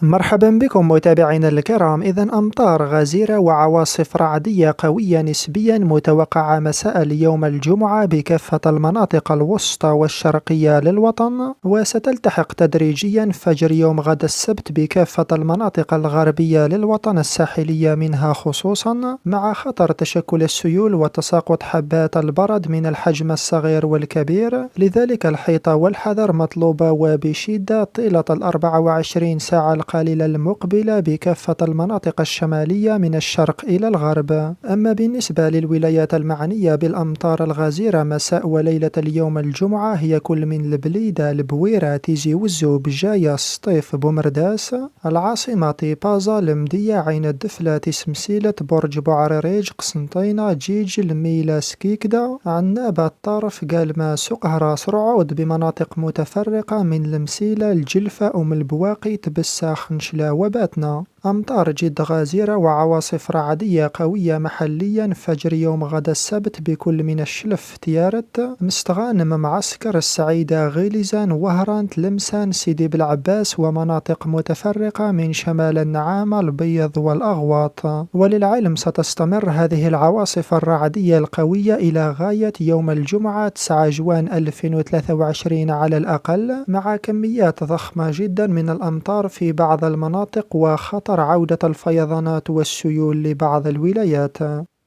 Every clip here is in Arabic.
مرحبا بكم متابعينا الكرام. إذا أمطار غزيرة وعواصف رعدية قوية نسبيا متوقعة مساء اليوم الجمعة بكافة المناطق الوسطى والشرقية للوطن، وستلتحق تدريجيا فجر يوم غد السبت بكافة المناطق الغربية للوطن الساحلية منها خصوصا، مع خطر تشكل السيول وتساقط حبات البرد من الحجم الصغير والكبير. لذلك الحيطة والحذر مطلوبة وبشدة طيلة 24 ساعة القليلة المقبلة بكافة المناطق الشمالية من الشرق إلى الغرب. أما بالنسبة للولايات المعنية بالأمطار الغزيرة مساء وليلة اليوم الجمعة، هي كل من البليدة، البويرة، تيزي وزو، بجاية، سطيف، بومرداس، العاصمة طيبازا، المدية، عين الدفلة، تسمسيلة، برج بوعريريج، قسنطينة، جيج، الميلة، سكيكدا، عنابة، الطرف، قالما، سقهرة، سرعود بمناطق متفرقة من المسيلة، الجلفة، البواقي، تبسة، خنشلة وباتنا. أمطار جد غزيرة وعواصف رعدية قوية محليا فجر يوم غدا السبت بكل من الشلف، تيارت، مستغانم، معسكر، السعيدة، غيليزان، وهران، تلمسان، سيدي بالعباس، ومناطق متفرقة من شمال النعامة، البيض والأغواط. وللعلم ستستمر هذه العواصف الرعدية القوية إلى غاية يوم الجمعة 9 جوان 2023 على الأقل، مع كميات ضخمة جدا من الأمطار في بعض المناطق وخطر عودة الفيضانات والسيول لبعض الولايات.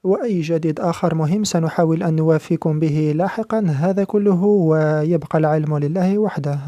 وأي جديد آخر مهم سنحاول أن نوافيكم به لاحقا. هذا كله ويبقى العلم لله وحده.